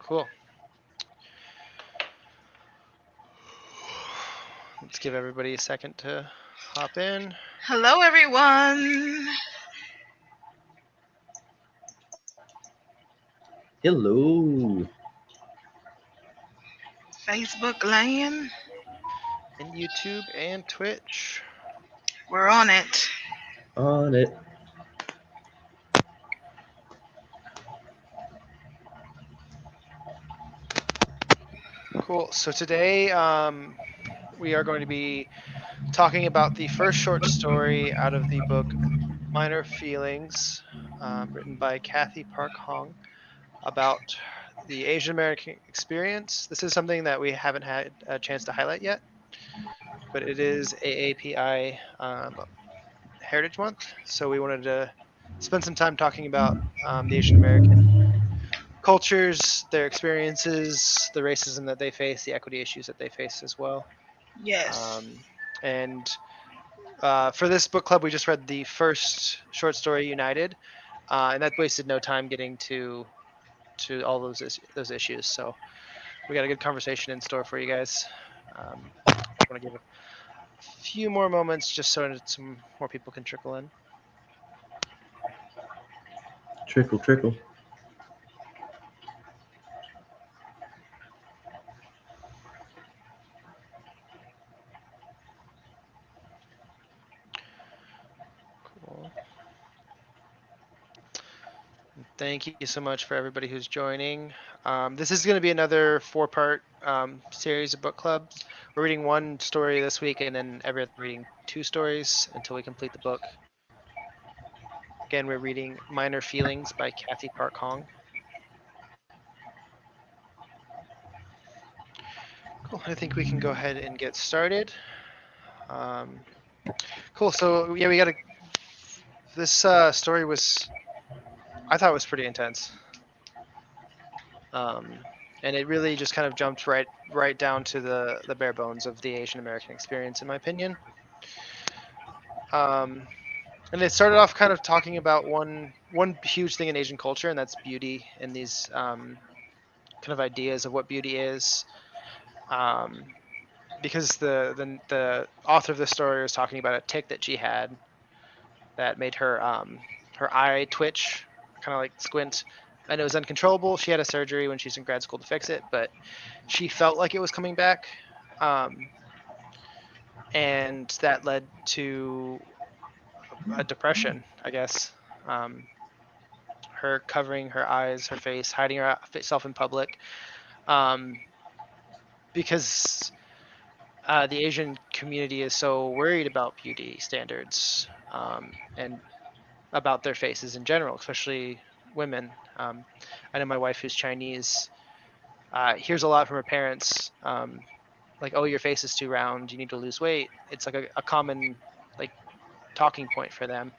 Cool. Let's give everybody a second to hop in. Hello, everyone. Hello. Facebook land. In YouTube and Twitch. We're on it. On it. Cool. So today we are going to be talking about the first short story out of the book Minor Feelings, written by Cathy Park Hong, about the Asian American experience. This is something that we haven't had a chance to highlight yet, but it is AAPI Heritage Month, so we wanted to spend some time talking about the Asian American cultures, their experiences, the racism that they face, the equity issues that they face as well. Yes. And for this book club, we just read the first short story, United, and that wasted no time getting to all those issues. So we got a good conversation in store for you guys. I want to give a few more moments just so some more people can trickle in. Trickle, trickle. Cool. Thank you so much for everybody who's joining. This is going to be another 4-part series of book club. We're reading one story this week, and then every other reading 2 stories until we complete the book. Again, we're reading Minor Feelings by Cathy Park Hong. Cool. I think we can go ahead and get started. Cool. So yeah, we got this story I thought was pretty intense. And it really just kind of jumped right down to the bare bones of the Asian American experience, in my opinion. And it started off kind of talking about one huge thing in Asian culture, and that's beauty and these kind of ideas of what beauty is. Because the author of the story was talking about a tic that she had that made her her eye twitch, kind of like squint, and it was uncontrollable. She had a surgery when she was in grad school to fix it, but she felt like it was coming back, and that led to a depression, I guess. Her covering her eyes, her face, hiding herself in public, because the Asian community is so worried about beauty standards, and about their faces in general, especially women. I know my wife, who's Chinese, hears a lot from her parents, like, "Oh, your face is too round. You need to lose weight." It's like a common like talking point for them,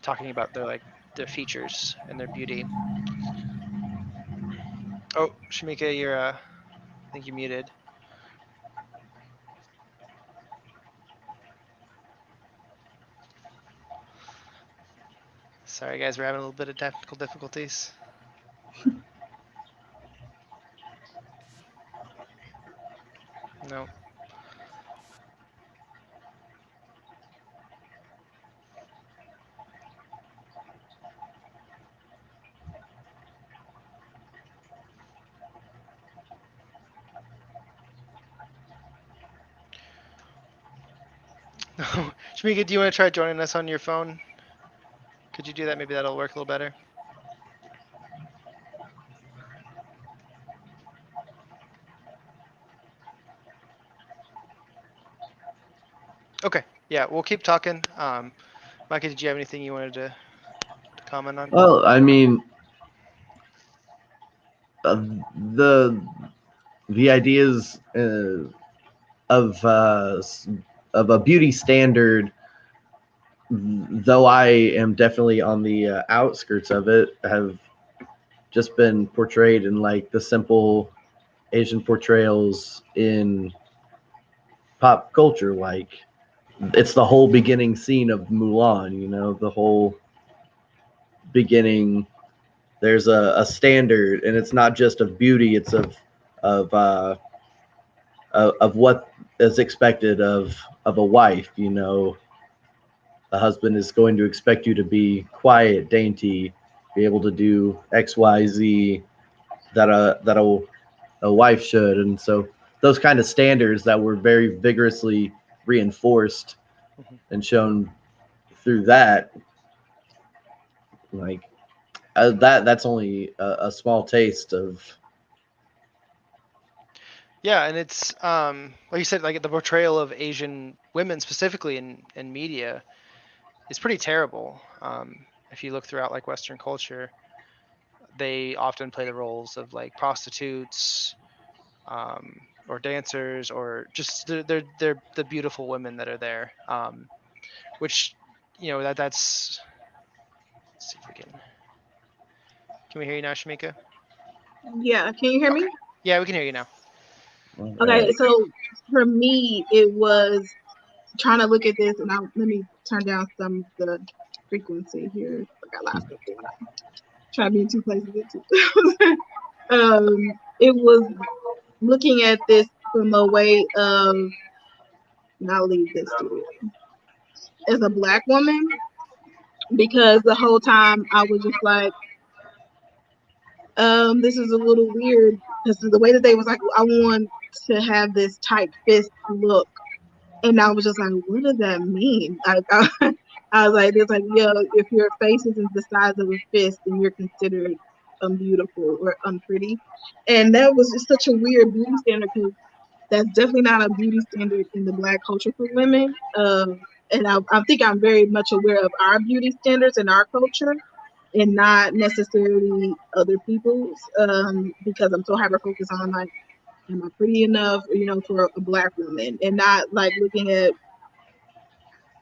talking about their features and their beauty. Oh, Shamika, you're I think you're muted. Sorry, guys, we're having a little bit of technical difficulties. No. Shamika, do you want to try joining us on your phone? Could you do that? Maybe that'll work a little better. Okay. Yeah, we'll keep talking. Micah, did you have anything you wanted to comment on? Well, I mean, uh, the the ideas of of a beauty standard, though I am definitely on the outskirts of it, have just been portrayed in like the simple Asian portrayals in pop culture. Like it's the whole beginning scene of Mulan. You know, the whole beginning there's a standard, and it's not just of beauty, it's of what is expected of a wife. You know, the husband is going to expect you to be quiet, dainty, be able to do X, Y, Z that a wife should, and so those kind of standards that were very vigorously reinforced Mhm. and shown through that, like that's only a small taste of. Yeah, and it's like you said, like the portrayal of Asian women specifically in media is pretty terrible. If you look throughout like Western culture, they often play the roles of like prostitutes, or dancers, or just they're the beautiful women that are there. Which that's. Let's see if we can we hear you now, Shamika? Yeah, can you hear me? Yeah, we can hear you now. All Okay, right. so for me, it was trying to look at this, and let me turn down some of the frequency here. I got lots of going on. Try to be in two places at two. It was looking at this from a way of, and I'll leave this to it, as a black woman, because the whole time I was just like, this is a little weird, because the way that they was like, I want to have this tight fist look. And I was just like, what does that mean? I was like, it's like, yeah, if your face isn't the size of a fist, then you're considered unbeautiful or unpretty. And that was just such a weird beauty standard, because that's definitely not a beauty standard in the Black culture for women. And I think I'm very much aware of our beauty standards in our culture and not necessarily other people's, because I'm so hyper focused on like, am I pretty enough, for a Black woman, and not like looking at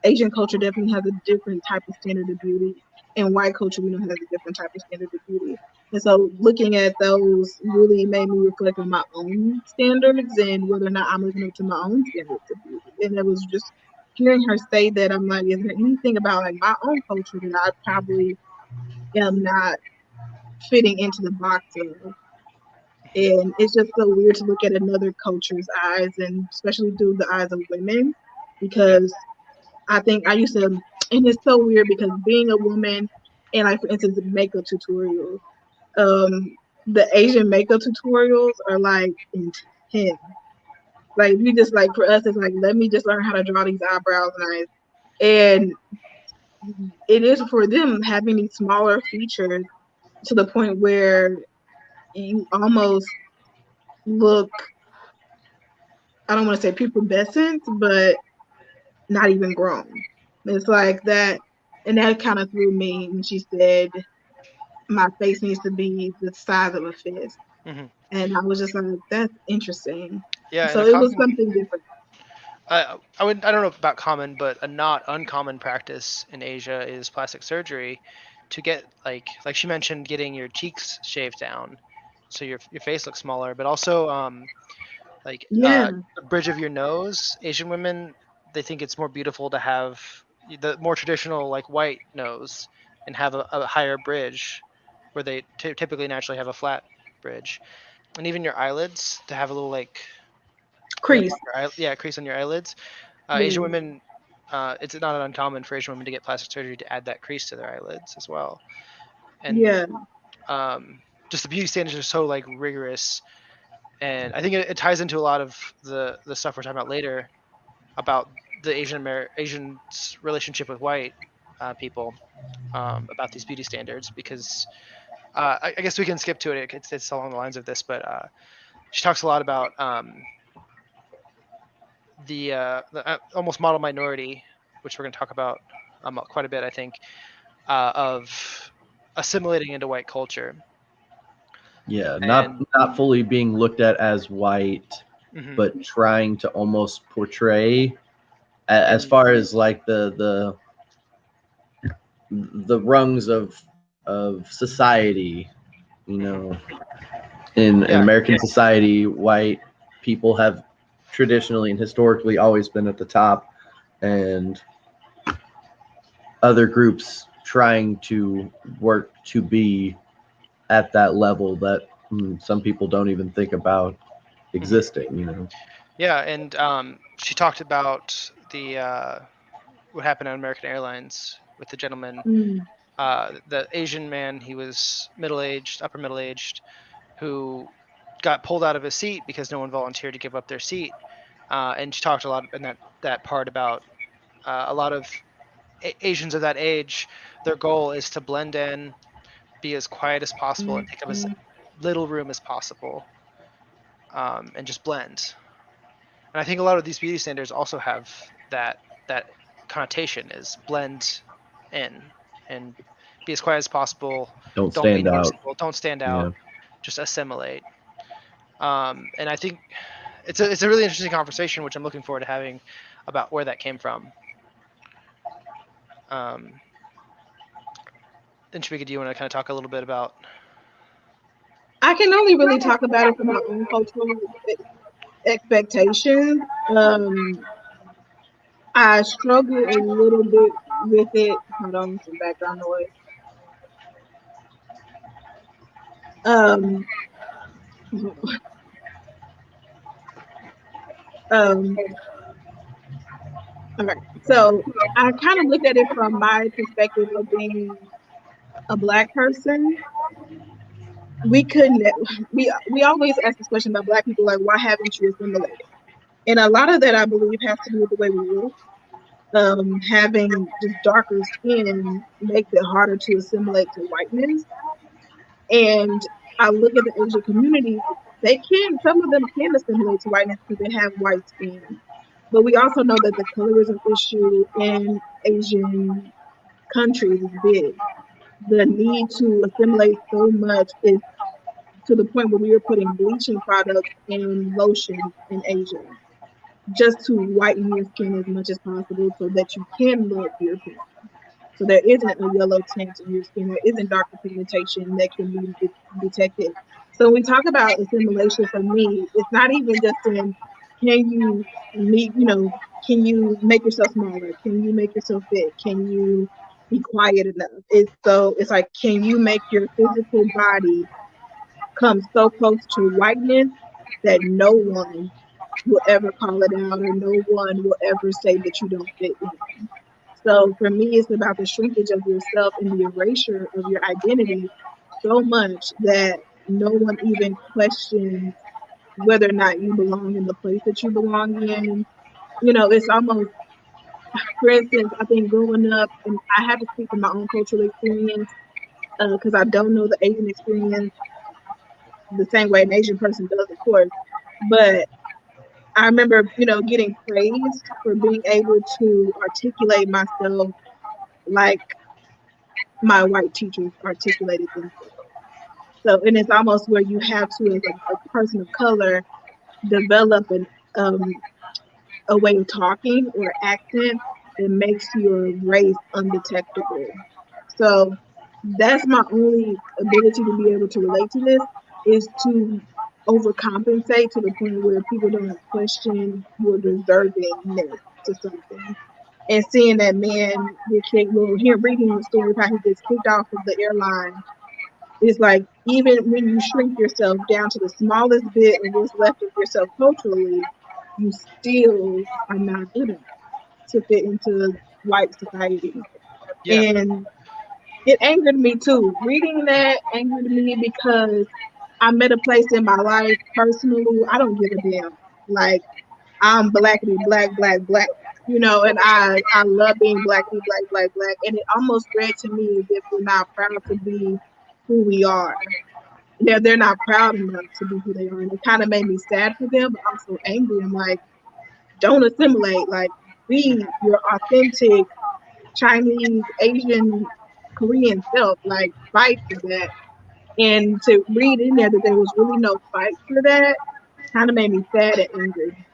Asian culture definitely has a different type of standard of beauty, and white culture we know has a different type of standard of beauty. And so looking at those really made me reflect on my own standards and whether or not I'm living up to my own standards of beauty. And it was just hearing her say that, I'm like, is there anything about like my own culture that I probably am not fitting into the box of? And it's just so weird to look at another culture's eyes, and especially through the eyes of women, Yeah. because I think I used to, and it's so weird because being a woman and like for instance makeup tutorials, the Asian makeup tutorials are like intense. Like we just like for us it's like, let me just learn how to draw these eyebrows nice. And it is for them having these smaller features to the point where you almost look, I don't want to say pubescent, but not even grown. It's like that, and that kind of threw me when she said my face needs to be the size of a fist. Hmm. And I was just like, that's interesting. Yeah, and So a it was common something different. I don't know about common, but a not uncommon practice in Asia is plastic surgery to get like she mentioned, getting your cheeks shaved down so your face looks smaller, but also like Yeah, the bridge of your nose. Asian women, they think it's more beautiful to have the more traditional like white nose and have a higher bridge, where they typically naturally have a flat bridge. And even your eyelids, to have a little like lip crease. on your yeah, crease on your eyelids. Yeah, Asian women, it's not uncommon for Asian women to get plastic surgery to add that crease to their eyelids as well. And yeah, um, just the beauty standards are so like rigorous, and I think it ties into a lot of the stuff we're talking about later about the Asians' relationship with white people, about these beauty standards, because I guess we can skip to it. It's along the lines of this, but she talks a lot about the almost model minority, which we're going to talk about quite a bit, I think, of assimilating into white culture. Yeah, And not fully being looked at as white, mhm. but trying to almost portray as And far as like the rungs of society, you mhm. know, in Yeah, American society, white people have traditionally and historically always been at the top, and other groups trying to work to be at that level that some people don't even think about Mhm. existing. You know. Yeah, and she talked about what happened on American Airlines with the gentleman, Mm, the Asian man. He was middle-aged, upper middle-aged, who got pulled out of his seat because no one volunteered to give up their seat. And she talked a lot in that part about a lot of Asians of that age. Their goal is to blend in, be as quiet as possible, and mm, take up as mm. little room as possible, and just blend. And I think a lot of these beauty standards also have that connotation, is blend in and be as quiet as possible. Don't Don't be stand out. noticeable. Don't stand Yeah. out. Just assimilate. And I think it's a really interesting conversation, which I'm looking forward to having about where that came from. Um, and Shamika, do you want to kind of talk a little bit about? I can only really talk about it from my own cultural expectations. I struggle a little bit with it. Hold on, some background noise. Um, hold on. All right. So I kind of look at it from my perspective of being a black person. We couldn't. We always ask this question about black people, like, why haven't you assimilated? And a lot of that, I believe, has to do with the way we look. Having just darker skin makes it harder to assimilate to whiteness. And I look at the Asian community, some of them can assimilate to whiteness because they have white skin. But we also know that the colorism issue in Asian countries is big. The need to assimilate so much is to the point where we are putting bleaching products and lotions in Asia just to whiten your skin as much as possible so that you can look European. So there isn't a yellow tint in your skin. There isn't darker pigmentation that can be detected. So when we talk about assimilation, for me, it's not even just in can you meet, can you make yourself smaller? Can you make yourself fit? Can you be quiet enough? It's like, can you make your physical body come so close to whiteness that no one will ever call it out or no one will ever say that you don't fit in. So for me, it's about the shrinkage of yourself and the erasure of your identity so much that no one even questions whether or not you belong in the place that you belong in. It's almost, for instance, I think growing up, and I have to speak from my own cultural experience because I don't know the Asian experience the same way an Asian person does, of course. But I remember, getting praised for being able to articulate myself like my white teachers articulated themselves. So, and it's almost where you have to, as a person of color, develop a way of talking or accent that makes your race undetectable. So that's my only ability to be able to relate to this is to overcompensate to the point where people don't question your deservingness to something. And seeing that man get kicked, well, here reading the story of how he gets kicked off of the airline, it's like even when you shrink yourself down to the smallest bit of what's left of yourself culturally, you still are not good enough to fit into white society. Yeah, And it angered me too. Reading that angered me because I'm at a place in my life personally, I don't give a damn. Like I'm blackity black, black, black, and I love being blackity black, black, black. And it almost read to me as if we're not proud to be who we are. They're not proud enough to be who they are. And it kind of made me sad for them, but also angry. I'm like, don't assimilate. Like, be your authentic Chinese, Asian, Korean self. Like, fight for that. And to read in there that there was really no fight for that kind of made me sad and angry.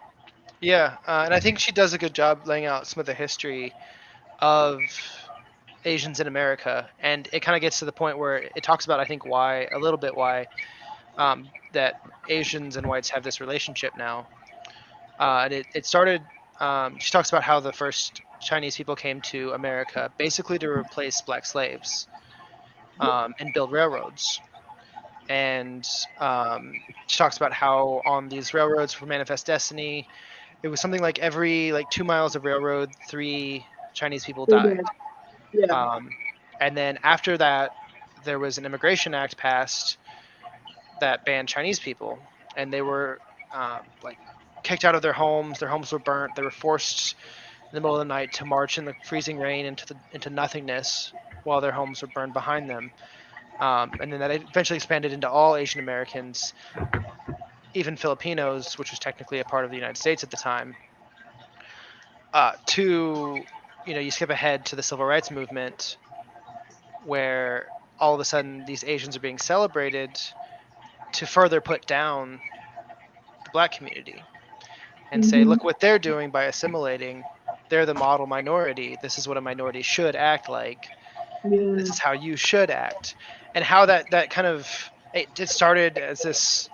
yeah, and I think she does a good job laying out some of the history of Asians in America, and it kind of gets to the point where it talks about, I think, why a little bit why that Asians and whites have this relationship now. And it started. She talks about how the first Chinese people came to America basically to replace black slaves and build railroads. and she talks about how on these railroads for Manifest Destiny, it was something like every 2 miles of railroad, 3 Chinese people They died. did. Yeah. And then after that, there was an immigration act passed that banned Chinese people, and they were like kicked out of their homes. Their homes were burnt. They were forced in the middle of the night to march in the freezing rain into nothingness while their homes were burned behind them. And then that eventually expanded into all Asian Americans, even Filipinos, which was technically a part of the United States at the time. To you skip ahead to the civil rights movement, where all of a sudden these Asians are being celebrated to further put down the black community and say, Mm-hmm. look what they're doing by assimilating. They're the model minority. This is what a minority should act like. Yeah. This is how you should act. And how that kind of it started as this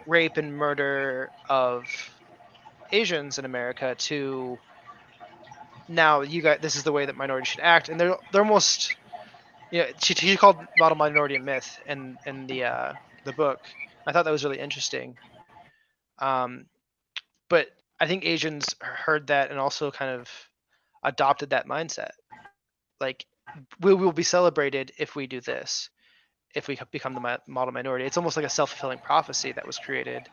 rape and murder of Asians in America to now you got this is the way that minorities should act, and they're almost she called model minority a myth in the book. I thought that was really interesting. Um, but I think Asians heard that and also kind of adopted that mindset. Like we will be celebrated if we do this, if we become the model minority. It's almost like a self-fulfilling prophecy that was created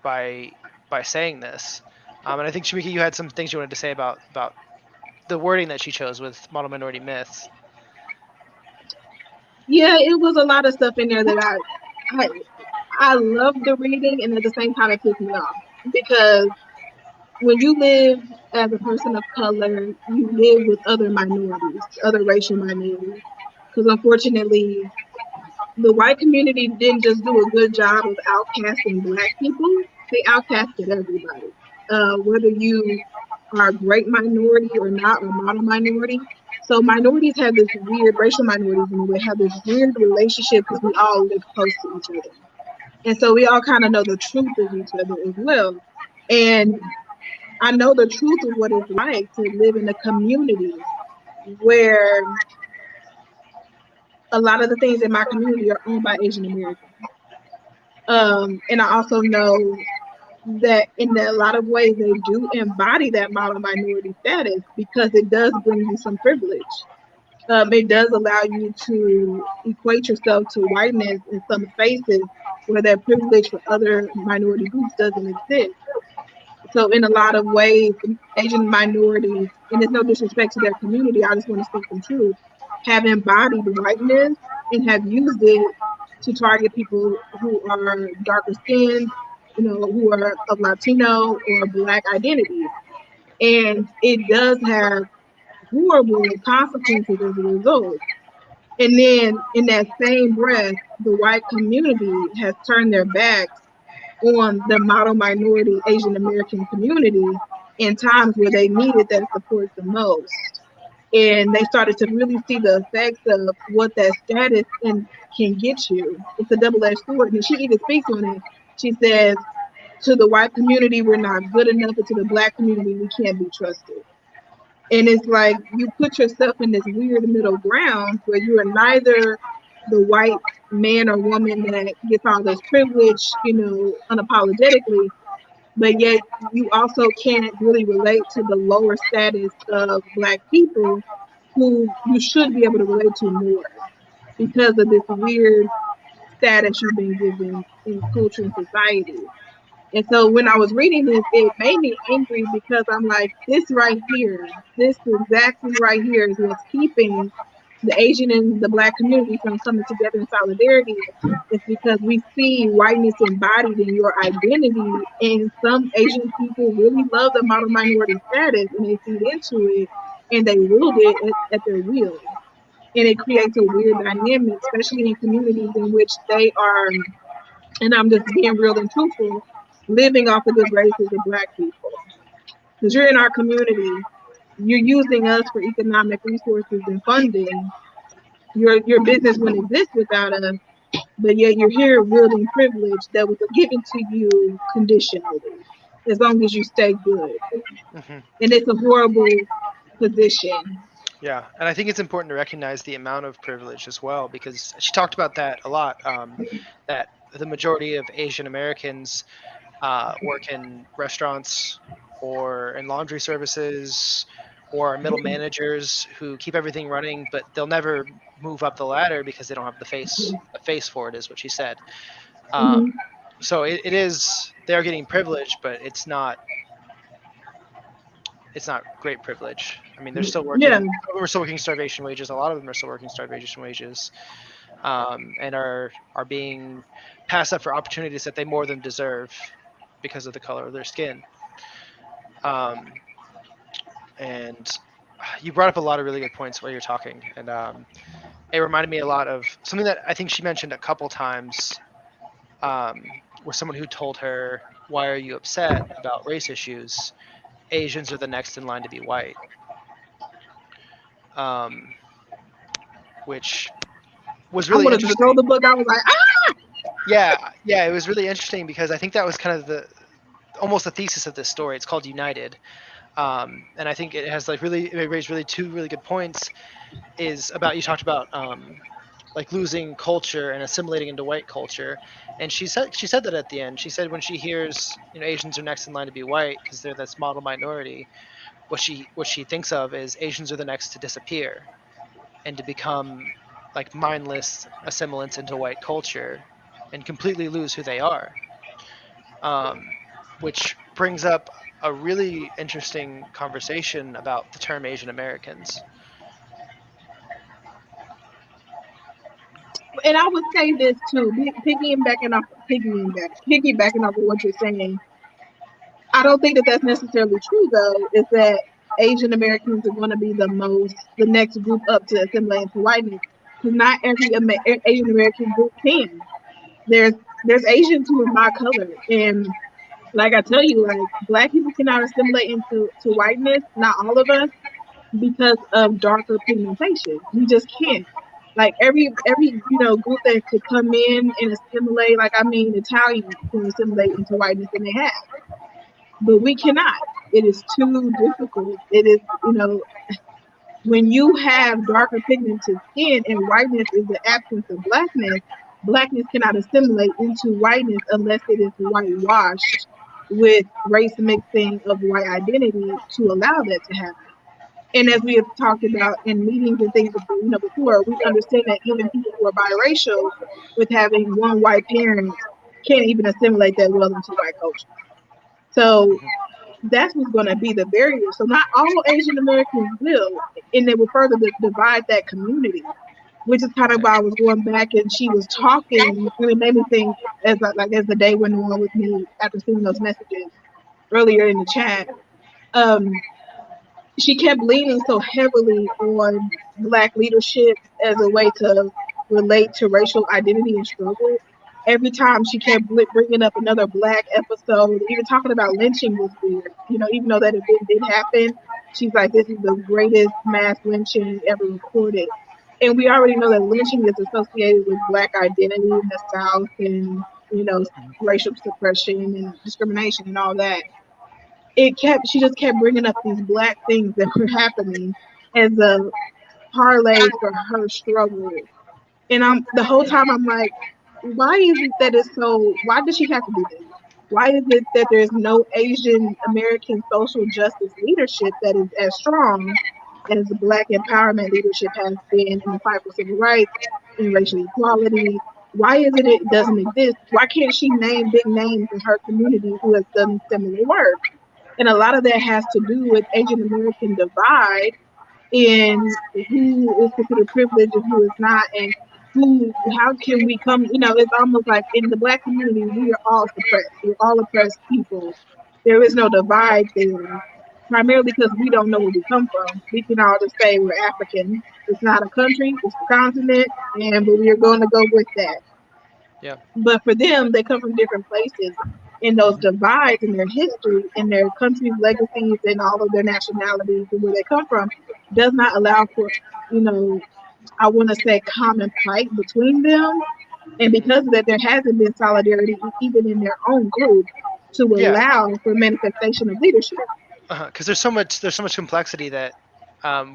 by saying this. And I think Shamika, you had some things you wanted to say about the wording that she chose with model minority myths. Yeah, it was a lot of stuff in there that I I loved the reading, and at the same time it pissed me off because when you live as a person of color, you live with other minorities, other racial minorities. Because unfortunately, the white community didn't just do a good job of outcasting black people; they outcasted everybody. Whether you are a great minority or not, or model minority. So minorities have this weird, racial minorities anyway, have this weird relationship because we all live close to each other. And so we all kind of know the truth of each other as well. And I know the truth of what it's like to live in a community where a lot of the things in my community are owned by Asian Americans. And I also know that in a lot of ways they do embody that model minority status because it does bring you some privilege. It does allow you to equate yourself to whiteness in some spaces where that privilege for other minority groups doesn't exist. So in a lot of ways, Asian minorities, and it's no disrespect to their community, I just want to speak some truth, have embodied whiteness and have used it to target people who are darker skinned, who are of Latino or Black identities. And it does have horrible consequences as a result. And then in that same breath, the white community has turned their backs on the model minority Asian American community in times where they needed that support the most. And they started to really see the effects of what that status can get you. It's a double-edged sword. And she even speaks on it. She says, to the white community, we're not good enough, and to the black community, we can't be trusted. And it's like you put yourself in this weird middle ground where you are neither the white man or woman that gets all this privilege, unapologetically, but yet you also can't really relate to the lower status of black people who you should be able to relate to more because of this weird status you've been given in culture and society. And so when I was reading this, it made me angry because I'm like, this right here, this exactly right here is what's keeping the Asian and the Black community from coming together in solidarity. It's because we see whiteness embodied in your identity, and some Asian people really love the model minority status, and they feed into it, and they wield it at their will. And it creates a weird dynamic, especially in communities in which they are, and I'm just being real and truthful, living off the good graces of Black people. Because you're in our community, you're using us for economic resources and funding. Your business wouldn't exist without us, but yet you're here wielding privilege that was given to you conditionally, as long as you stay good. Mm-hmm. And it's a horrible position. Yeah, and I think it's important to recognize the amount of privilege as well, because she talked about that a lot. That the majority of Asian Americans work in restaurants or in laundry services or are middle managers who keep everything running, but they'll never move up the ladder because they don't have the face for it, is what she said. Um, Hmm. so it is, they're getting privilege, but it's not great privilege. I mean, they're still Yeah. working. We're still working starvation wages. A lot of them are still working starvation wages, and are being passed up for opportunities that they more than deserve because of the color of their skin. Um, and you brought up a lot of really good points while you're talking, and it reminded me a lot of something that I think she mentioned a couple times. Was someone who told her, "Why are you upset about race issues? Asians are the next in line to be white." Um, which was I really wanted to throw interesting. the book. I was like, ah! Yeah, it was really interesting because I think that was kind of the almost the thesis of this story. It's called United, and I think it has like it raised really two really good points. Is about, you talked about like losing culture and assimilating into white culture, and she said that at the end. She said when she hears, Asians are next in line to be white because they're this model minority, what she thinks of is Asians are the next to disappear and to become like mindless assimilants into white culture and completely lose who they are. Um, which brings up a really interesting conversation about the term Asian Americans. And I would say this too, piggybacking off of what you're saying. I don't think that that's necessarily true, though. Is that Asian Americans are going to be the next group up to assimilate into whiteness? Because not every Asian American group can. There's there's Asians who are my color, and like I tell you, like Black people cannot assimilate into whiteness. Not all of us, because of darker pigmentation. We just can't. Like every group that could come in and assimilate, like I mean Italians can assimilate into whiteness and they have, but we cannot. It is too difficult. It is, when you have darker pigmented skin and whiteness is the absence of blackness, blackness cannot assimilate into whiteness unless it is whitewashed with race mixing of white identity to allow that to happen. And as we have talked about in meetings and things before, we understand that even people who are biracial with having one white parent can't even assimilate that well into white culture. So Mhm. that's what's going to be the barrier. So not all Asian Americans will, and it will further divide that community. Which is kind of why I was going back and she was talking, and it made me think as the day went on with me after seeing those messages earlier in the chat. Um, she kept leaning so heavily on Black leadership as a way to relate to racial identity and struggle. Every time she kept bringing up another Black episode, even talking about lynching was weird. Even though that event did happen, she's like, this is the greatest mass lynching ever recorded. And we already know that lynching is associated with Black identity in the South and, you know, racial suppression and discrimination and all that. She just kept bringing up these Black things that were happening as a parlay for her struggle. And the whole time I'm like, why is it that it's so, why does she have to do this? Why is it that there's no Asian American social justice leadership that is as strong as the Black empowerment leadership has been in the fight for civil rights and racial equality? Why is it doesn't exist? Why can't she name big names in her community who has done similar work? And a lot of that has to do with Asian American divide in who is considered privileged and who is not, and how can we come, it's almost like in the Black community, we are all suppressed. We're all oppressed people. There is no divide there, primarily because we don't know where we come from. We can all just say we're African. It's not a country, it's a continent, but we are going to go with that. Yeah. But for them, they come from different places. And those Mhm. divides in their history and their country's legacies and all of their nationalities and where they come from does not allow for, you know, I want to say common plight between them. And Mhm. because of that, there hasn't been solidarity even in their own group to Yeah, allow for manifestation of leadership. because there's so much complexity that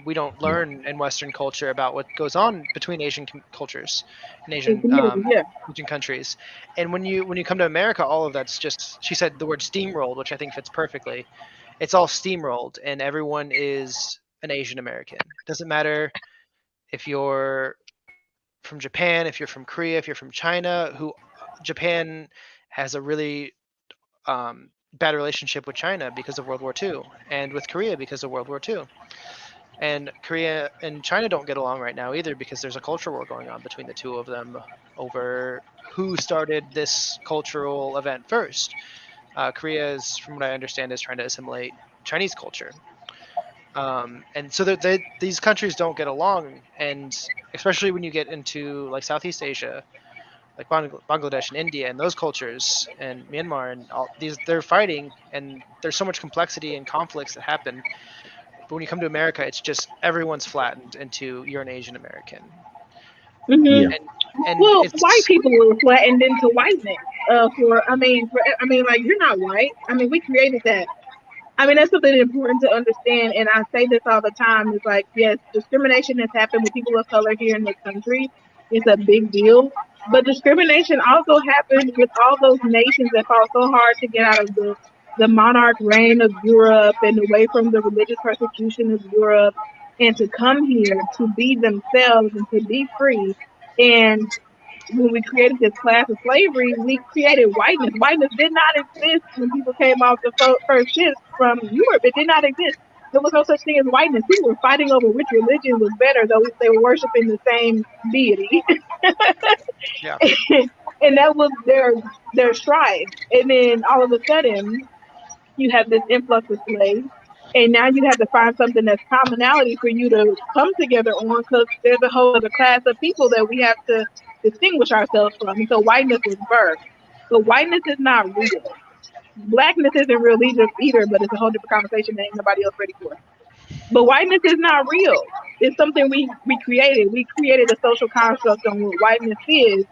We don't learn in Western culture about what goes on between Asian cultures and In community, yeah. Asian countries. And when you come to America, all of that's just, she said the word steamrolled, which I think fits perfectly. It's all steamrolled, and everyone is an Asian American. Doesn't matter if you're from Japan, if you're from Korea, if you're from China. Who Japan has a really bad relationship with China because of World War II, and with Korea because of World War II. And Korea and China don't get along right now either, because there's a culture war going on between the two of them over who started this cultural event first. Korea is, from what I understand, is trying to assimilate Chinese culture. And so these countries don't get along, and especially when you get into like Southeast Asia, like Bangladesh and India and those cultures and Myanmar and all these, they're fighting, and there's so much complexity and conflicts that happen. But when you come to America, it's just everyone's flattened into you're an Asian American. Mm-hmm. And well, it's white people were flattened into whiteness. Like, you're not white. I mean, we created that. I mean, that's something important to understand, and I say this all the time. It's like, yes, discrimination has happened with people of color here in this country. It's a big deal. But discrimination also happened with all those nations that fought so hard to get out of the monarch reign of Europe and away from the religious persecution of Europe, and to come here to be themselves and to be free. And when we created this class of slavery, we created whiteness. Whiteness did not exist when people came off the first ships from Europe. It did not exist. There was no such thing as whiteness. People were fighting over which religion was better, though they were worshiping the same deity. Yeah. And that was their strife. And then all of a sudden, you have this influx of slaves. And now you have to find something that's commonality for you to come together on, because there's a whole other class of people that we have to distinguish ourselves from. And so whiteness was birthed. But whiteness is not real. Blackness isn't real either, but it's a whole different conversation that ain't nobody else ready for. But whiteness is not real. It's something we created. We created a social construct on what whiteness is.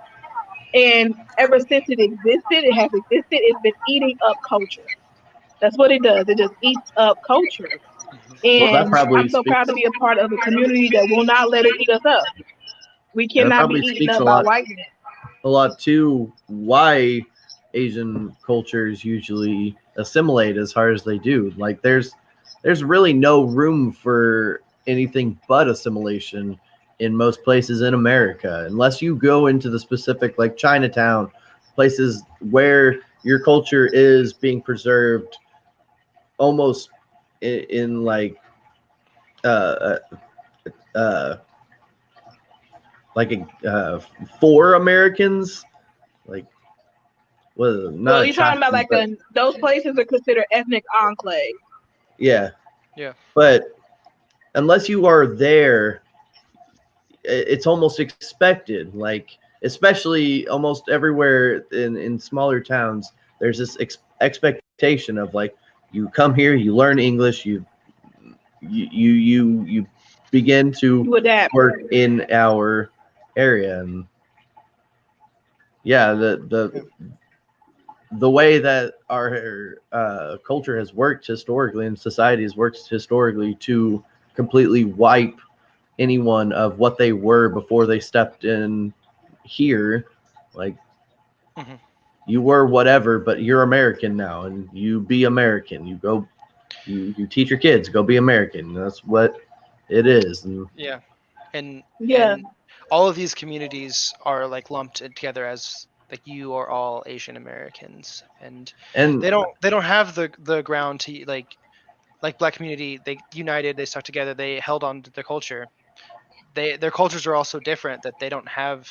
And ever since it existed, it has existed, it's been eating up culture. That's what it does. It just eats up culture. And I'm so proud to be a part of a community that will not let it eat us up. We cannot be eaten up by whiteness. A lot too why Asian cultures usually assimilate as hard as they do. Like there's really no room for anything but assimilation in most places in America, unless you go into the specific, like Chinatown, places where your culture is being preserved almost in like for Americans, like well, you're talking about like those places are considered ethnic enclaves. Yeah. But unless you are there, it's almost expected. Like especially almost everywhere in smaller towns, there's this expectation of like, you come here, you learn English, you begin to adapt. Work in our area. And yeah, the way that our culture has worked historically and society has worked historically to completely wipe anyone of what they were before they stepped in here, like you were whatever, but you're American now, and you be American. You go, you teach your kids, go be American. That's what it is. And and all of these communities are like lumped together as like you are all Asian Americans, and they don't have the ground to like Black community. They united, they stuck together, they held on to their culture. Their cultures are also different, that they don't have.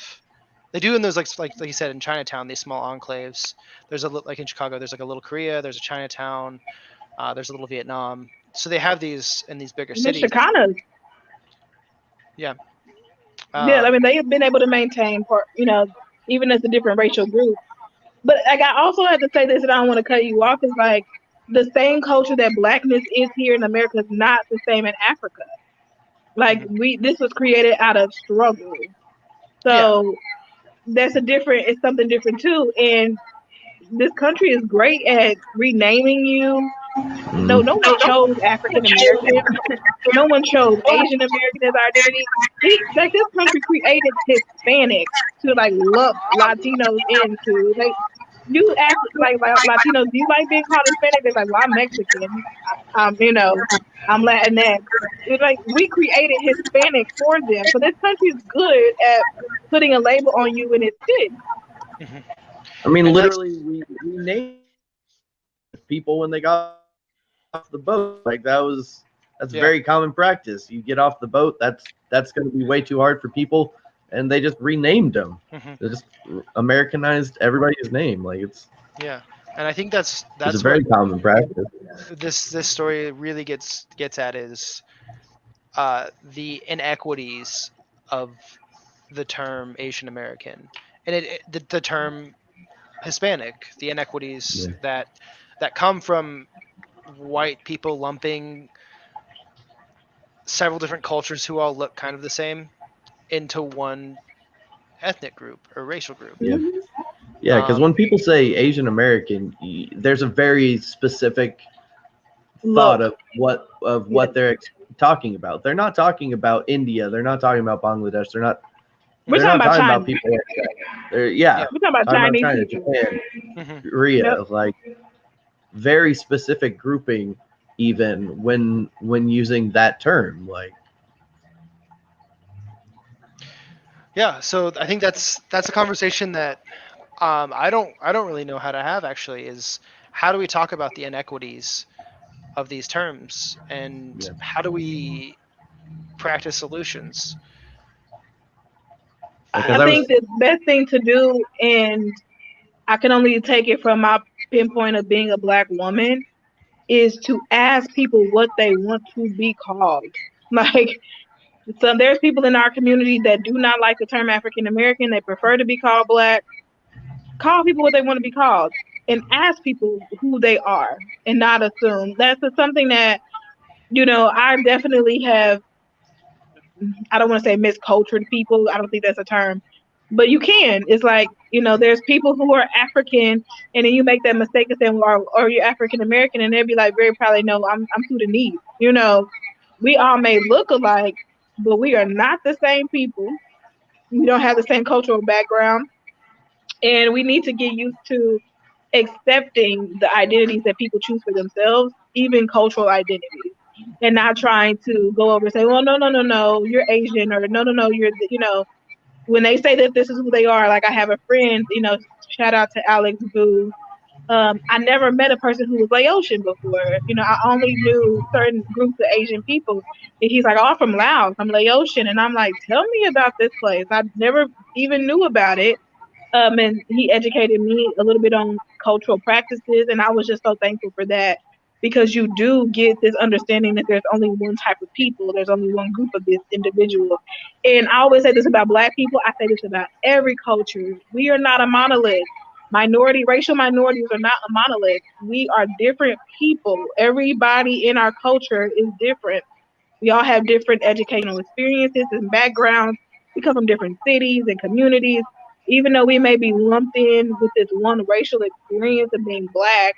They do in those like you said in Chinatown, these small enclaves. There's like in Chicago, there's like a little Korea, there's a Chinatown, there's a little Vietnam. So they have these in these bigger cities. Chicanas. Yeah. I mean, they have been able to maintain, even as a different racial group. But like, I also have to say this, and I don't want to cut you off. Is like the same culture that Blackness is here in America is not the same in Africa. Like this was created out of struggle. So it's something different too. And this country is great at renaming you no one chose African American. No one chose Asian American as identity. Like this country created Hispanic to like lump Latinos into. Like you ask like Latinos, do you like being called Hispanic? They're like, well, I'm Mexican. I'm Latinx. It's like we created Hispanic for them. So this country is good at putting a label on you and it fits. Hmm. I mean, And that's literally, we named people when they got off the boat. Like that's yeah. very common practice. You get off the boat, that's going to be way too hard for people, and they just renamed them. Hmm. They just Americanized everybody's name. Like Yeah. And I think that's it's a what very common practice. this story really gets at is the inequities of the term Asian American, and the term Hispanic, the inequities Yeah. that come from white people lumping several different cultures who all look kind of the same into one ethnic group or racial group. Yeah. Hmm. Yeah, because Um, when people say Asian American, there's a very specific Look, thought of yeah. what they're talking about. They're not talking about India. They're not talking about Bangladesh. We're They're mhm, talking not about talking China. about people like that. Yeah, yeah. We're talking about talking about Chinese China, people. Japan, Hmm. Yep. Korea, like very specific grouping. Even when using that term, like Yeah. So I think that's a conversation that I don't really know how to have actually. Is how do we talk about the inequities of these terms and yeah, how do we practice solutions? because I I think was the best thing to do, and I can only take it from my pinpoint of being a black woman, is to ask people what they want to be called. Like, so there's people in our community that do not like the term African American. They prefer to be called black. Call people what they want to be called and ask people who they are and not assume. That's something that, I definitely have, I don't want to say miscultured people. I don't think that's a term, but you can. It's like, there's people who are African, and then you make that mistake of saying, well, are you African American? And they'll be like, very probably, no, I'm Sudanese. We all may look alike, but we are not the same people. We don't have the same cultural background, and we need to get used to accepting the identities that people choose for themselves, even cultural identities, and not trying to go over and say, well, no, no, no, no, you're Asian, or no, no, no, when they say that this is who they are. Like I have a friend, shout out to Alex Boo. I never met a person who was Laotian before. I only knew certain groups of Asian people. And he's like, oh, I'm from Laos. I'm Laotian. And I'm like, tell me about this place. I never even knew about it. And he educated me a little bit on cultural practices, and I was just so thankful for that because you do get this understanding that there's only one type of people, there's only one group of this individual. And I always say this about Black people, I say this about every culture. We are not a monolith. Racial minorities are not a monolith. We are different people. Everybody in our culture is different. We all have different educational experiences and backgrounds. We come from different cities and communities. Even though we may be lumped in with this one racial experience of being black,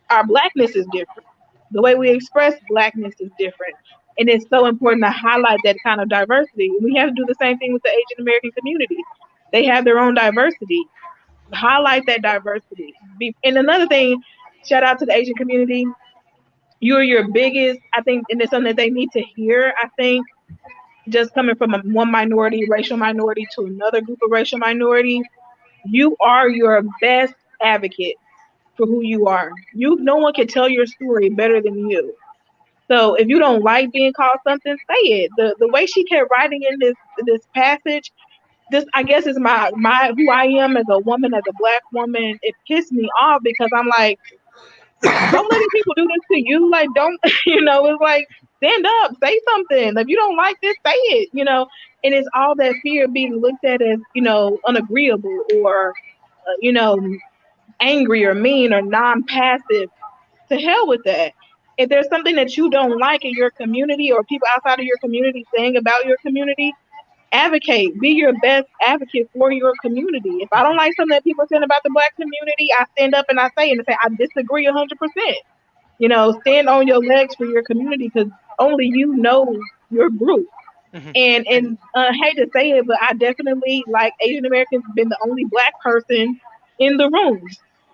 our blackness is different. The way we express blackness is different. And it's so important to highlight that kind of diversity. We have to do the same thing with the Asian American community. They have their own diversity. Highlight that diversity. And another thing, shout out to the Asian community. You're your biggest, I think, and it's something that they need to hear, I think, just coming from one racial minority to another group of racial minorities. You are your best advocate for who you are. No one can tell your story better than you. So if you don't like being called something, say it. The way she kept writing in this passage, this I guess is my who I am as a woman, as a black woman. It pissed me off because I'm like, don't let these people do this to you. Like, don't, it's like, stand up, say something. If you don't like this, say it. And it's all that fear of being looked at as, unagreeable or, you know, angry or mean or non passive. To hell with that. If there's something that you don't like in your community or people outside of your community saying about your community, advocate. Be your best advocate for your community. If I don't like something that people are saying about the black community, I stand up and I say I disagree 100%. stand on your legs for your community because only you know your group. Hmm. And hate to say it, but I definitely, like, Asian Americans, been the only black person in the room,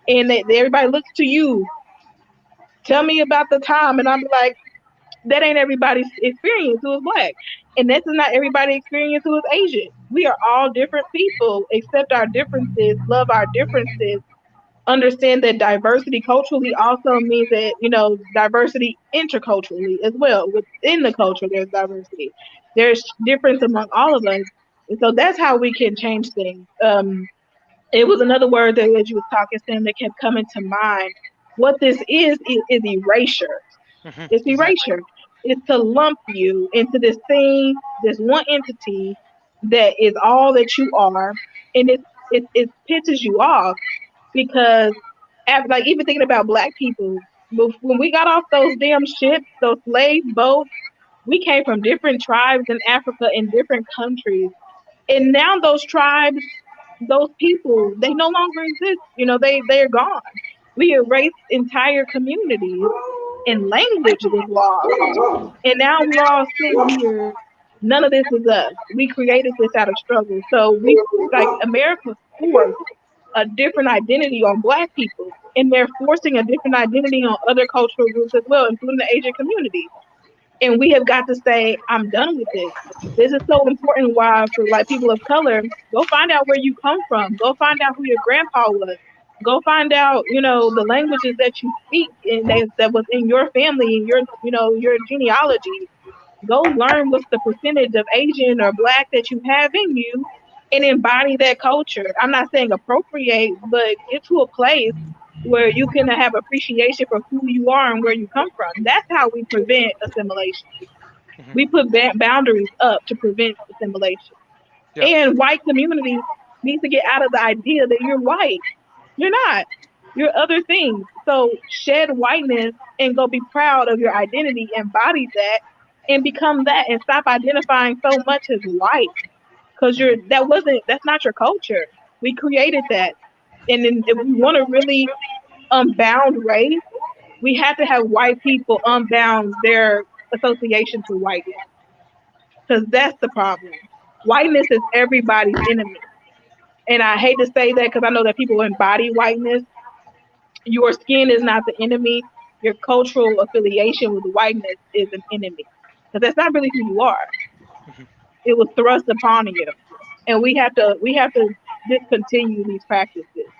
and everybody looks to you. Tell me about the time, and I'm like, that ain't everybody's experience who is black, and this is not everybody's experience who is Asian. We are all different people. Accept our differences, love our differences, understand that diversity culturally also means that, diversity interculturally as well. Within the culture, there's diversity. There's difference among all of us. And so that's how we can change things. It was another word that, as you was talking, Sam, that kept coming to mind. What this is erasure. Hmm. It's Exactly. erasure. It's to lump you into this thing, this one entity that is all that you are, and it pisses you off because, like, even thinking about black people, when we got off those damn ships, those slave boats, we came from different tribes in Africa in different countries, and now those tribes, those people, they no longer exist. They're gone. We erased entire communities, and language was lost. And now we're all sitting here. None of this is us. We created this out of struggle. So we, like, America forced a different identity on black people, and they're forcing a different identity on other cultural groups as well, including the Asian community. And we have got to say, I'm done with this. This is so important. Why, for, like, people of color, go find out where you come from. Go find out who your grandpa was. Go find out, the languages that you speak and that was in your family and your genealogy. Go learn what's the percentage of Asian or black that you have in you and embody that culture. I'm not saying appropriate, but get to a place where you can have appreciation for who you are and where you come from. That's how we prevent assimilation. Hmm. We put boundaries up to prevent assimilation. Yep. And white communities need to get out of the idea that you're white. You're not. You're other things. So shed whiteness and go be proud of your identity, embody that, and become that, and stop identifying so much as white. Because Hmm. that's not your culture. We created that. And then if we want to really unbound race, we have to have white people unbound their association to whiteness. Because that's the problem. Whiteness is everybody's enemy. And I hate to say that because I know that people embody whiteness. Your skin is not the enemy. Your cultural affiliation with whiteness is an enemy. Because that's not really who you are. Hmm. It was thrust upon you. And we have to discontinue these practices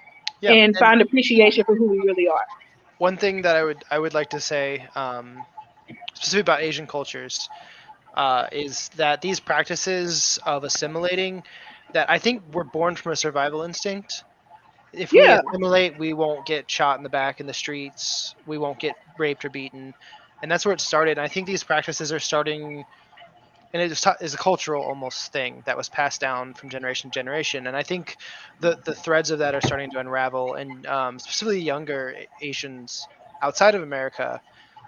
Yep. and And find appreciation for who we really are. one thing that I would like to say, specifically about Asian cultures, is that these practices of assimilating, that I think we're born from a survival instinct. If we Yeah. assimilate, we won't get shot in the back in the streets. We won't get raped or beaten, and that's where it started. And I think these practices are starting, and it is a cultural almost thing that was passed down from generation to generation. And I think the threads of that are starting to unravel, and specifically younger Asians outside of America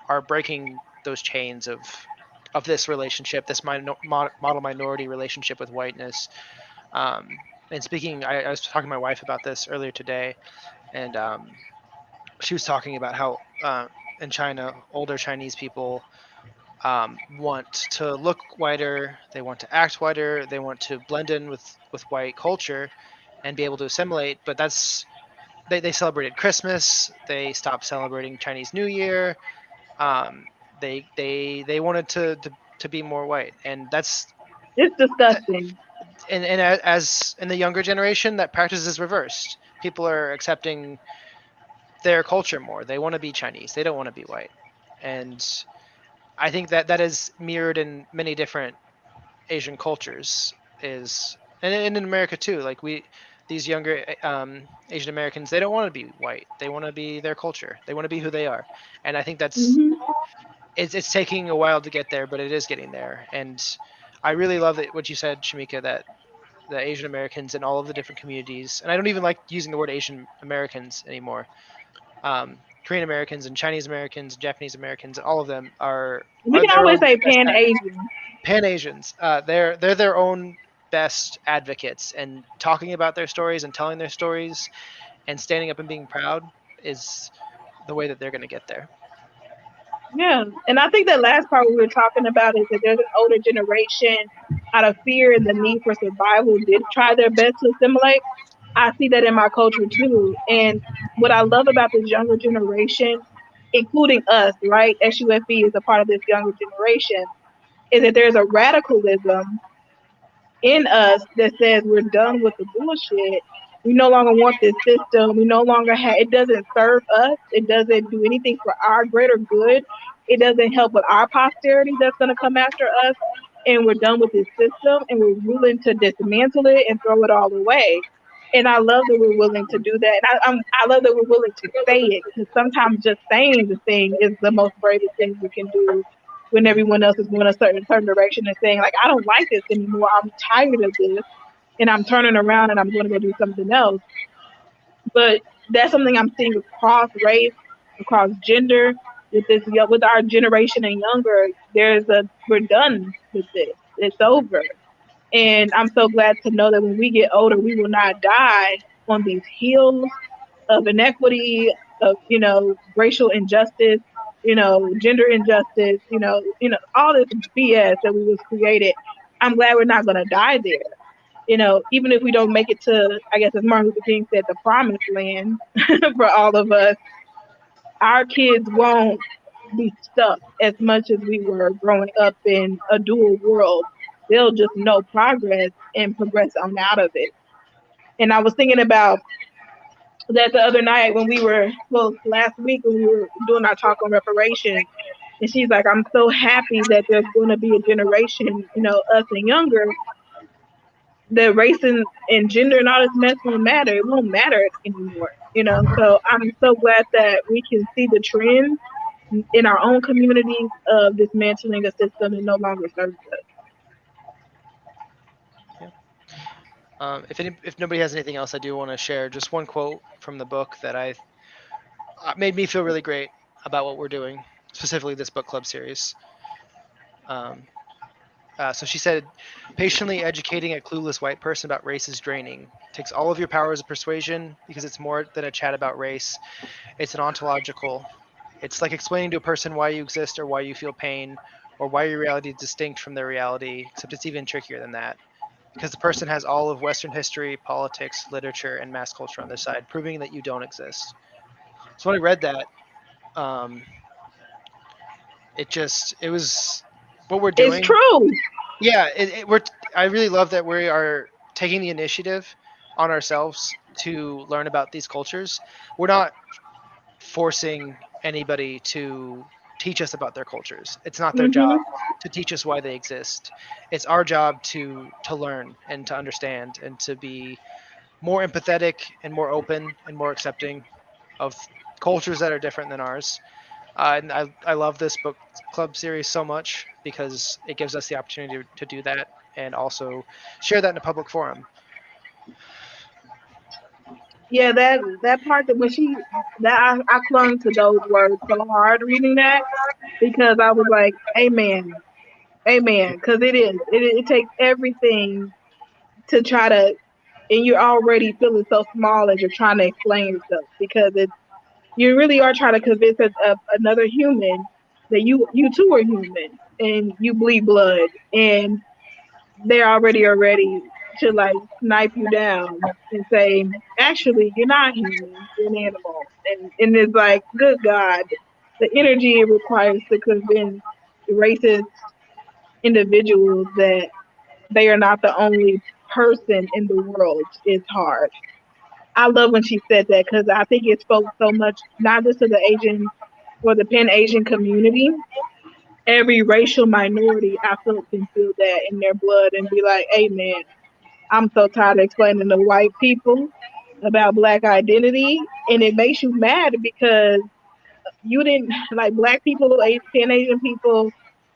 are breaking those chains of this relationship, this model minority relationship with whiteness. And speaking, I was talking to my wife about this earlier today, and she was talking about how in China, older Chinese people want to look whiter, they want to act whiter, they want to blend in with white culture and be able to assimilate. But they celebrated Christmas, they stopped celebrating Chinese New Year. Um, they wanted to be more white, and It's disgusting. and as in the younger generation, that practice is reversed. People are accepting their culture more. They want to be Chinese. They don't want to be white, and I think that is mirrored in many different Asian cultures. Is and in America too. Like these younger Asian Americans, they don't want to be white. They want to be their culture. They want to be who they are, and I think Hmm. it's taking a while to get there, but it is getting there. And I really love that what you said, Shamika, that the Asian Americans in all of the different communities, and I don't even like using the word Asian Americans anymore. Korean Americans and Chinese Americans, Japanese Americans, all of them We are can their always own say best Pan Asian. Pan Asians. They're their own best advocates, and talking about their stories and telling their stories and standing up and being proud is the way that they're going to get there. Yeah, and I think that last part we were talking about is that there's an older generation out of fear and the need for survival did try their best to assimilate. I see that in my culture too. And what I love about this younger generation, including us, right? SUFE is a part of this younger generation, is that there's a radicalism in us that says we're done with the bullshit. We no longer want this system. We no longer have, it doesn't serve us. It doesn't do anything for our greater good. It doesn't help with our posterity that's going to come after us. And we're done with this system and we're willing to dismantle it and throw it all away. And I love that we're willing to do that. And I love that we're willing to say it because sometimes just saying the thing is the most bravest thing we can do when everyone else is going a certain direction and saying like I don't like this anymore. I'm tired of this, and I'm turning around and I'm going to go do something else. But that's something I'm seeing across race, across gender, with this with our generation and younger. We're done with this. It's over. And I'm so glad to know that when we get older, we will not die on these hills of inequity, of racial injustice, gender injustice, all this BS that we was created. I'm glad we're not gonna die there. Even if we don't make it to, I guess as Martin Luther King said, the promised land for all of us, our kids won't be stuck as much as we were growing up in a dual world. They'll just know progress and progress on out of it. And I was thinking about that the other night when last week when we were doing our talk on reparations, and she's like, I'm so happy that there's going to be a generation, us and younger, that race and gender and all this mess won't matter. It won't matter anymore, So I'm so glad that we can see the trends in our own communities of dismantling a system that no longer serves us. If nobody has anything else, I do want to share just one quote from the book that I made me feel really great about what we're doing, specifically this book club series. So she said, patiently educating a clueless white person about race is draining. It takes all of your powers of persuasion because it's more than a chat about race. It's an ontological. It's like explaining to a person why you exist or why you feel pain or why your reality is distinct from their reality, except it's even trickier than that. Because the person has all of Western history, politics, literature, and mass culture on their side, proving that you don't exist. So when I read that, um, it was what we're It's doing. true. Yeah, I really love that we are taking the initiative on ourselves to learn about these cultures. We're not forcing anybody to teach us about their cultures. It's not their job Hmm. to teach us why they exist. It's our job to learn and to understand and to be more empathetic and more open and more accepting of cultures that are different than ours. And I love this book club series so much because it gives us the opportunity to do that and also share that in a public forum. Yeah, that part that when I clung to those words so hard reading that because I was like, Amen, Amen, because it takes everything to try to, and you're already feeling so small as you're trying to explain yourself because you really are trying to convince another human that you too are human and you bleed blood and they're already are ready to like snipe you down and say, actually, you're not human, you're an animal. And it's like, good God, the energy it requires to convince racist individuals that they are not the only person in the world is hard. I love when she said that because I think it spoke so much, not just to the Asian or the Pan Asian community, every racial minority I feel can feel that in their blood and be like, hey man, I'm so tired of explaining to white people about black identity. And it makes you mad because you didn't, like black people, Pan Asian people,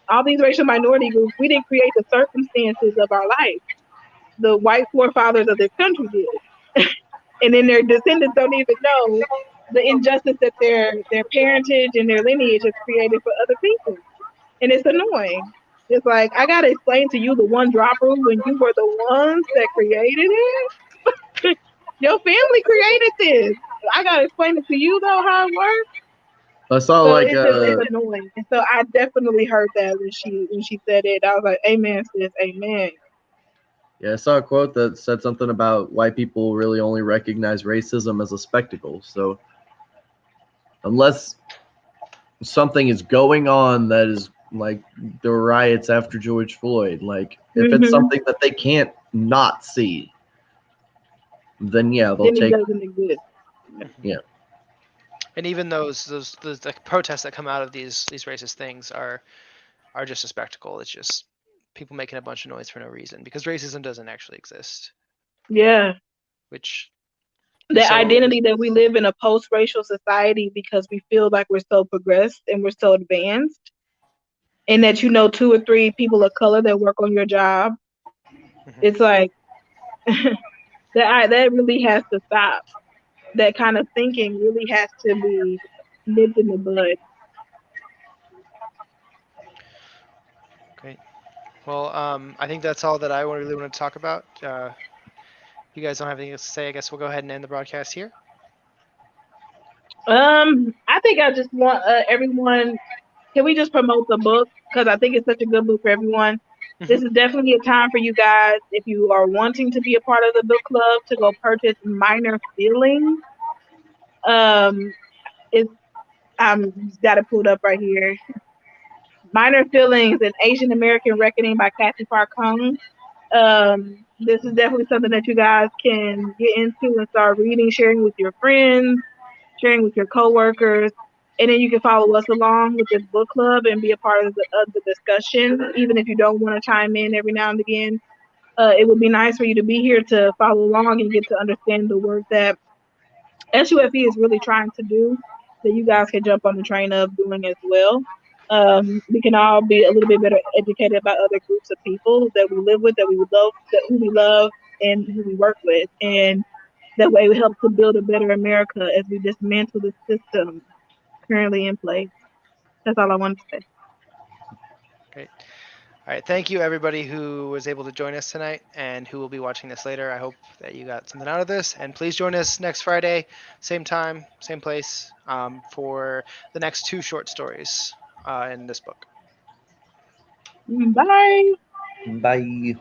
all these racial minority groups, we didn't create the circumstances of our life. The white forefathers of this country did. And then their descendants don't even know the injustice that their parentage and their lineage has created for other people. And it's annoying. It's like I gotta explain to you the one drop rule when you were the ones that created it. Your family created this. I gotta explain it to you though how it works. I saw So like it's annoying. And so I definitely heard that when she said it. I was like, amen, sis, amen. yeah, I saw a quote that said something about white people really only recognize racism as a spectacle. So unless something is going on that is like the riots after George Floyd, like if it's something that they can't not see, then yeah, they'll Then it take doesn't exist. yeah. And even those the protests that come out of these racist things are just a spectacle. It's just people making a bunch of noise for no reason because racism doesn't actually exist. Yeah. Which The so identity that we live in a post-racial society because we feel like we're so progressed and we're so advanced, and that 2 or 3 people of color that work on your job. It's like that really has to stop. That kind of thinking really has to be nipped in the bud. Great. Well, I think that's all that I really want to talk about. You guys don't have anything else to say. I guess we'll go ahead and end the broadcast here. I think I just want everyone. Can we just promote the book? Because I think it's such a good book for everyone. This is definitely a time for you guys, if you are wanting to be a part of the book club, to go purchase Minor Feelings. It's got it pulled up right here. Minor Feelings: An Asian American Reckoning by Cathy Park Hong. This is definitely something that you guys can get into and start reading, sharing with your friends, sharing with your coworkers, and then you can follow us along with this book club and be a part of the discussion, even if you don't want to chime in every now and again. It would be nice for you to be here to follow along and get to understand the work that SUFE is really trying to do, that you guys can jump on the train of doing as well. We can all be a little bit better educated about other groups of people that we live with, that we love, who we love, and who we work with, and that way we help to build a better America as we dismantle the system currently in place. That's all I wanted to say. Great. All right. Thank you, everybody who was able to join us tonight and who will be watching this later. I hope that you got something out of this. And please join us next Friday, same time, same place, for the next 2 short stories in this book. Bye. Bye.